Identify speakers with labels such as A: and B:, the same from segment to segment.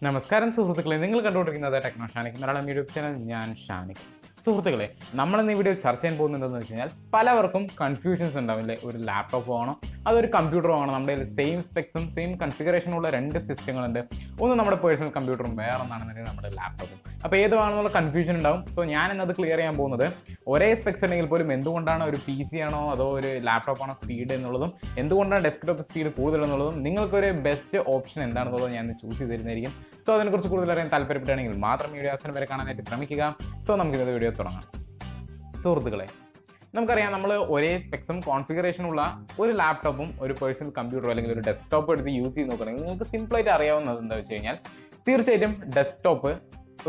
A: നമസ്കാരം സുഹൃത്തുക്കളെ, നിങ്ങൾ കണ്ടുകൊണ്ടിരിക്കുന്നത് ടെക്നോ ഷാനിക് മലയാളം യൂട്യൂബ് ചാനൽ. ഞാൻ ഷാനിക്. സുഹൃത്തുക്കളെ, നമ്മളിന്ന് ഈ വീഡിയോ ചർച്ച ചെയ്യാൻ പോകുന്നത് എന്താണെന്ന് വെച്ച് കഴിഞ്ഞാൽ, പലവർക്കും കൺഫ്യൂഷൻസ് ഉണ്ടാവില്ലേ, ഒരു ലാപ്ടോപ്പ് ആണോ അതൊരു കമ്പ്യൂട്ടർ ആണോ. നമ്മുടെ സെയിം സ്പെക്സും സെയിം കൺഫിഗറേഷനുള്ള രണ്ട് സിസ്റ്റങ്ങളുണ്ട്. ഒന്ന് നമ്മുടെ പേഴ്സണൽ കമ്പ്യൂട്ടറും വേറെ ഒന്നാണെന്നുണ്ടെങ്കിൽ നമ്മുടെ ലാപ്ടോപ്പും. അപ്പോൾ ഏതുവാണെന്നുള്ള കൺഫ്യൂഷൻ ഉണ്ടാവും. സോ ഞാൻ ഇന്നത് ക്ലിയർ ചെയ്യാൻ പോകുന്നത്, ഒരേ സ്പെക്സ് ഉണ്ടെങ്കിൽ പോലും എന്തുകൊണ്ടാണ് ഒരു PC ആണോ അതോ ഒരു ലാപ്ടോപ്പ് ആണോ സ്പീഡ് എന്നുള്ളതും, എന്തുകൊണ്ടാണ് ഡെസ്ക്ടോപ്പ് സ്പീഡ് കൂടുതലെന്നുള്ളതും, നിങ്ങൾക്കൊരു ബെസ്റ്റ് ഓപ്ഷൻ എന്താണെന്നുള്ളത് ഞാൻ ചൂസ് ചെയ്തിരുന്നതായിരിക്കും. സോ അതിനെക്കുറിച്ച് കൂടുതൽ അറിയാൻ താല്പര്യപ്പെടുകയാണെങ്കിൽ മാത്രം വീഡിയോ അവസാനം വരെ കാണാനായിട്ട് ശ്രമിക്കുക. സോ നമുക്കിത് വീഡിയോ തുടങ്ങാം. സുഹൃത്തുക്കളെ, നമുക്കറിയാം, നമ്മൾ ഒരേ സ്പെക്സും കോൺഫിഗറേഷനുള്ള ഒരു ലാപ്ടോപ്പും ഒരു പേഴ്സണൽ കമ്പ്യൂട്ടറോ അല്ലെങ്കിൽ ഒരു ഡെസ്ക്ടോപ്പ് എടുത്ത് യൂസ് ചെയ്ത് നോക്കുകയാണെങ്കിൽ നിങ്ങൾക്ക് സിമ്പിളായിട്ട് അറിയാവുന്നത് എന്താ വെച്ച് കഴിഞ്ഞാൽ, തീർച്ചയായിട്ടും ഡെസ്ക്ടോപ്പ്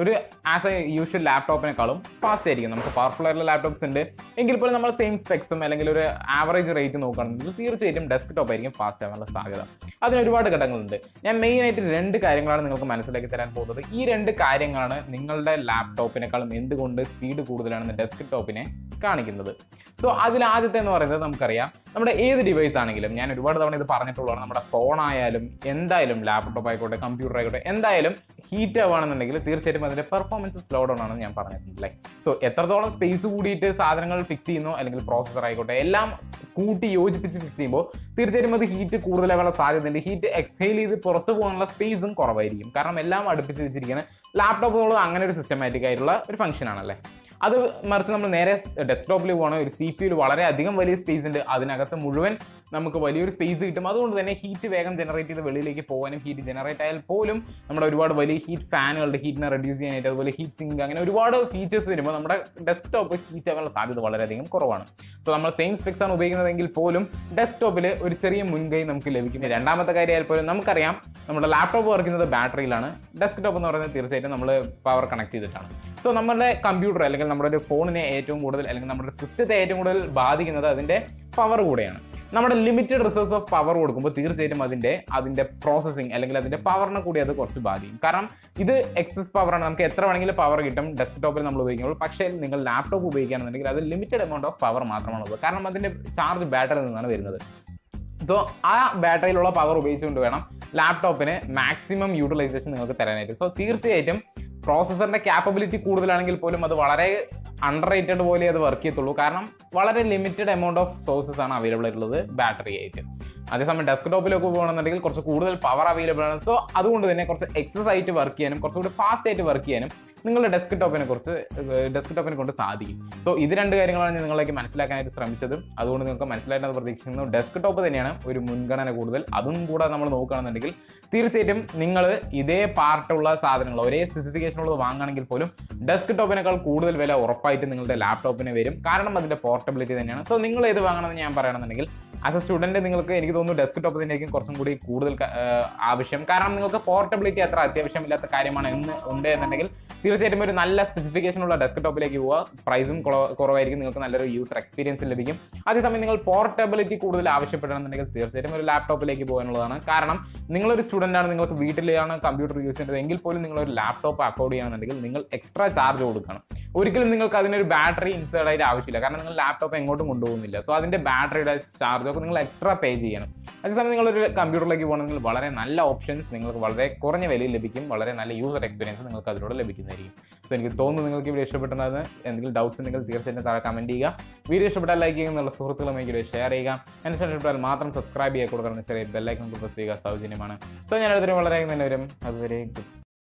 A: ഒരു ആസ് എ യൂഷ്വൽ ലാപ്ടോപ്പിനെക്കാളും ഫാസ്റ്റ് ആയിരിക്കും. നമുക്ക് പവർഫുൾ ആയിട്ടുള്ള ലാപ്ടോപ്സ് ഉണ്ട് എങ്കിൽ പോലും നമ്മൾ സെയിം സ്പെക്സും അല്ലെങ്കിൽ ഒരു ആവറേജ് റേറ്റ് നോക്കുകയാണെങ്കിൽ തീർച്ചയായിട്ടും ഡെസ്ക്ടോപ്പ് ആയിരിക്കും ഫാസ്റ്റ് ആവാനുള്ള സാധ്യത. അതിന് ഒരുപാട് ഘടകങ്ങളുണ്ട്. ഞാൻ മെയിനായിട്ട് രണ്ട് കാര്യങ്ങളാണ് നിങ്ങൾക്ക് മനസ്സിലാക്കി തരാൻ പോകുന്നത്. ഈ രണ്ട് കാര്യങ്ങളാണ് നിങ്ങളുടെ ലാപ്ടോപ്പിനേക്കാളും എന്തുകൊണ്ട് സ്പീഡ് കൂടുതലാണെന്ന് ഡെസ്ക്ടോപ്പിനെ കാണിക്കുന്നത്. സോ അതിൽ ആദ്യത്തെ എന്ന് പറയുന്നത്, നമുക്കറിയാം, നമ്മുടെ ഏത് ഡിവൈസ് ആണെങ്കിലും, ഞാൻ ഒരുപാട് തവണ ഇത് പറഞ്ഞിട്ടുള്ളതാണ്, നമ്മുടെ ഫോൺ ആയാലും എന്തായാലും ലാപ്ടോപ്പ് ആയിക്കോട്ടെ കമ്പ്യൂട്ടർ ആയിക്കോട്ടെ എന്തായാലും ഹീറ്റ് ആവുകയാണെന്നുണ്ടെങ്കിൽ തീർച്ചയായിട്ടും അതിൻ്റെ പെർഫോമൻസ് സ്ലോ ഡൗൺ ആണെന്ന് ഞാൻ പറഞ്ഞിട്ടുണ്ടല്ലേ. സോ എത്രത്തോളം സ്പേസ് കൂടിയിട്ട് സാധനങ്ങൾ ഫിക്സ് ചെയ്യുന്നു, അല്ലെങ്കിൽ പ്രോസസ്സർ ആയിക്കോട്ടെ എല്ലാം കൂട്ടി യോജിപ്പിച്ച് ഫിക്സ് ചെയ്യുമ്പോൾ തീർച്ചയായിട്ടും അത് ഹീറ്റ് കൂടുതലാവാനുള്ള സാധ്യതയുണ്ട്. ഹീറ്റ് എക്സ്ഹെയിൽ ചെയ്ത് പുറത്ത് പോകാനുള്ള സ്പേസും കുറവായിരിക്കും. കാരണം എല്ലാം അടുപ്പിച്ച് വെച്ചിരിക്കുന്ന ലാപ്ടോപ്പ് എന്നുള്ളത് അങ്ങനെ ഒരു സിസ്റ്റമാറ്റിക് ആയിട്ടുള്ള ഒരു ഫംഗ്ഷൻ ആണല്ലേ. അത് മറിച്ച് നമ്മൾ നേരെ ഡെസ്ക്ടോപ്പിൽ പോകണം, ഒരു CPU വളരെ അധികം വലിയ സ്പേസ് ഉണ്ട്, അതിനകത്ത് മുഴുവൻ നമുക്ക് വലിയൊരു സ്പേസ് കിട്ടും. അതുകൊണ്ട് തന്നെ ഹീറ്റ് വേഗം ജനറേറ്റ് ചെയ്ത് വെളിയിലേക്ക് പോകാനും, ഹീറ്റ് ജനറേറ്റ് ആയാൽ പോലും നമ്മുടെ ഒരുപാട് വലിയ ഹീറ്റ് ഫാനുകളുടെ ഹീറ്റിനെ റെഡ്യൂസ് ചെയ്യാനായിട്ട്, അതുപോലെ ഹീറ്റ് സിങ്ക്, അങ്ങനെ ഒരുപാട് ഫീച്ചേഴ്സ് വരുമ്പോൾ നമ്മുടെ ഡെസ്ക്ടോപ്പ് ഹീറ്റ് ആവാനുള്ള സാധ്യത വളരെയധികം കുറവാണ്. സോ നമ്മൾ സെയിം സ്പെക്സ് ആണ് ഉപയോഗിക്കുന്നതെങ്കിൽ പോലും ഡെസ്ക്ടോപ്പിൽ ഒരു ചെറിയ മുൻകൈ നമുക്ക് ലഭിക്കും. രണ്ടാമത്തെ കാര്യമായാൽ പോലും നമുക്കറിയാം, നമ്മുടെ ലാപ്ടോപ്പ് വർക്ക് ചെയ്യുന്നത് ബാറ്ററിയിലാണ്, ഡെസ്ക്ടോപ്പ് എന്ന് പറയുന്നത് തീർച്ചയായിട്ടും നമ്മൾ പവർ കണക്ട് ചെയ്തിട്ടാണ്. സോ നമ്മുടെ കമ്പ്യൂട്ടർ അല്ലെങ്കിൽ നമ്മുടെ ഒരു ഫോണിനെ ഏറ്റവും കൂടുതൽ, അല്ലെങ്കിൽ നമ്മുടെ സിസ്റ്റത്തെ ഏറ്റവും കൂടുതൽ ബാധിക്കുന്നത് അതിൻ്റെ പവർ കൂടെയാണ്. നമ്മുടെ ലിമിറ്റഡ് റിസോഴ്സ് ഓഫ് പവർ കൊടുക്കുമ്പോൾ തീർച്ചയായിട്ടും അതിൻ്റെ പ്രോസസ്സിങ് അല്ലെങ്കിൽ അതിൻ്റെ പവറിനെ കൂടി അത് കുറച്ച് ബാധിക്കും. കാരണം ഇത് എക്സസ് പവറാണ്, നമുക്ക് എത്ര വേണമെങ്കിലും പവർ കിട്ടും ഡെസ്ക്ടോപ്പിൽ നമ്മൾ ഉപയോഗിക്കുമ്പോൾ. പക്ഷേ നിങ്ങൾ ലാപ്ടോപ്പ് ഉപയോഗിക്കുകയാണെന്നുണ്ടെങ്കിൽ അത് ലിമിറ്റഡ് എമൗണ്ട് ഓഫ് പവർ മാത്രമാണുള്ളത്. കാരണം അതിൻ്റെ ചാർജ് ബാറ്ററിയിൽ നിന്നാണ് വരുന്നത്. സോ ആ ബാറ്ററിയിലുള്ള പവർ ഉപയോഗിച്ചുകൊണ്ട് വേണം ലാപ്ടോപ്പിന് മാക്സിമം യൂട്ടിലൈസേഷൻ നിങ്ങൾക്ക് തരാനായിട്ട്. സോ തീർച്ചയായിട്ടും പ്രോസസ്സറിൻ്റെ ക്യാപ്പബിലിറ്റി കൂടുതലാണെങ്കിൽ പോലും അത് വളരെ അണ്ടർ റേറ്റഡ് പോലെ അത് വർക്ക് ചെയ്യത്തുള്ളൂ. കാരണം വളരെ ലിമിറ്റഡ് എമൗണ്ട് ഓഫ് സോഴ്സസ് ആണ് അവൈലബിൾ ആയിട്ടുള്ളത് ബാറ്ററി ആയിട്ട്. അതേസമയം ഡെസ്ക്ടോപ്പിലൊക്കെ പോകണമെന്നുണ്ടെങ്കിൽ കുറച്ച് കൂടുതൽ പവർ അവൈലബിൾ ആണ്. സോ അതുകൊണ്ട് തന്നെ കുറച്ച് എക്സസ് ആയിട്ട് വർക്ക് ചെയ്യാനും കുറച്ചുകൂടി ഫാസ്റ്റ് ആയിട്ട് വർക്ക് ചെയ്യാനും നിങ്ങളുടെ ഡെസ്ക്ടോപ്പിനെ കൊണ്ട് സാധിക്കും. സോ ഇത് രണ്ട് കാര്യങ്ങളാണ് ഞാൻ നിങ്ങളിലേക്ക് മനസ്സിലാക്കാനായിട്ട് ശ്രമിച്ചത്. അതുകൊണ്ട് നിങ്ങൾക്ക് മനസ്സിലായിട്ടെന്ന് പ്രതീക്ഷിക്കുന്നു. ഡെസ്ക്ടോപ്പ് തന്നെയാണ് ഒരു മുൻഗണന കൂടുതൽ. അതും കൂടെ നമ്മൾ നോക്കുകയാണെന്നുണ്ടെങ്കിൽ തീർച്ചയായിട്ടും നിങ്ങൾ ഇതേ പാർട്ടുള്ള സാധനങ്ങൾ, ഒരേ സ്പെസിഫിക്കേഷനുള്ളത് വാങ്ങുകയാണെങ്കിൽ പോലും ഡെസ്ക്ടോപ്പിനേക്കാൾ കൂടുതൽ വില ഉറപ്പായിട്ട് നിങ്ങളുടെ ലാപ്ടോപ്പിന് വരും. കാരണം അതിൻ്റെ പോർട്ടബിലിറ്റി തന്നെയാണ്. സോ നിങ്ങൾ ഏത് വാങ്ങണമെന്ന് ഞാൻ പറയണമെന്നുണ്ടെങ്കിൽ, ആസ് എ സ്റ്റുഡൻറ്റ് നിങ്ങൾക്ക്, എനിക്ക് തോന്നുന്നു ഡെസ്ക്ടോപ്പ് തന്നെയായിരിക്കും കുറച്ചും കൂടി കൂടുതൽ ആവശ്യം. കാരണം നിങ്ങൾക്ക് പോർട്ടബിലിറ്റി അത്ര അത്യാവശ്യമില്ലാത്ത കാര്യമാണ് ഉണ്ട് എന്നുണ്ടെങ്കിൽ തീർച്ചയായിട്ടും ഒരു നല്ല സ്പെസിഫിക്കേഷനുള്ള ഡെസ്ക്ടോപ്പിലേക്ക് പോവുക. പ്രൈസും കുറവായിരിക്കും, നിങ്ങൾക്ക് നല്ലൊരു യൂസർ എക്സ്പീരിയൻസ് ലഭിക്കും. അതേസമയം നിങ്ങൾ പോർട്ടബിലിറ്റി കൂടുതൽ ആവശ്യപ്പെടണമെന്നുണ്ടെങ്കിൽ തീർച്ചയായിട്ടും ഒരു ലാപ്ടോപ്പിലേക്ക് പോകാനുള്ളതാണ്. കാരണം നിങ്ങളൊരു സ്റ്റുഡൻ്റ് ആണ്, നിങ്ങൾക്ക് വീട്ടിലാണ് കമ്പ്യൂട്ടർ യൂസ് ചെയ്യുന്നത് എങ്കിൽ പോലും നിങ്ങളൊരു ലാപ്ടോപ്പ് അഫോർഡ് ചെയ്യുകയാണെന്നുണ്ടെങ്കിൽ നിങ്ങൾ എക്സ്ട്രാ ചാർജ് കൊടുക്കണം. ഒരിക്കലും നിങ്ങൾക്ക് അതിനൊരു ബാറ്ററി ഇൻസ്റ്റേർഡ് ആയിട്ട് ആവശ്യമില്ല. കാരണം നിങ്ങൾ ലാപ്ടോപ്പ് എങ്ങോട്ടും കൊണ്ടുപോകുന്നില്ല. സോ അതിൻ്റെ ബാറ്ററിയുടെ ചാർജൊക്കെ നിങ്ങൾ എക്സ്ട്രാ പേ ചെയ്യണം. അതേസമയം നിങ്ങളൊരു കമ്പ്യൂട്ടറിലേക്ക് പോകണമെങ്കിൽ വളരെ നല്ല ഓപ്ഷൻസ് നിങ്ങൾക്ക് വളരെ കുറഞ്ഞ വിലയിൽ ലഭിക്കും. വളരെ നല്ല യൂസർ എക്സ്പീരിയൻസ് നിങ്ങൾക്ക് അതിലൂടെ ലഭിക്കുന്നതായിരിക്കും. സോ എനിക്ക് തോന്നുന്നു നിങ്ങൾക്ക് വീഡിയോ ഇഷ്ടപ്പെട്ടത്. എന്തെങ്കിലും ഡൗട്ട്സ് ഉണ്ടെങ്കിൽ തീർച്ചയായിട്ടും താഴെ കമൻറ്റ് ചെയ്യുക. വീഡിയോ ഇഷ്ടപ്പെട്ടാൽ ലൈക്ക് ചെയ്യുന്നുള്ള സുഹൃത്തുക്കളുമായി വീഡിയോ ഷെയർ ചെയ്യുക. എന്നെ ഇഷ്ടപ്പെട്ടാൽ മാത്രം സബ്സ്ക്രൈബ് ചെയ്യുക, കൊടുക്കണം ചെറിയ ബെല്ലൈക്കൺ പ്രസ് ചെയ്യുക, സൗജന്യമാണ്. സോ ഞാൻ അടുത്തൊരു വളരെ തന്നെ വരും. അതുവരെ ഗുഡ്.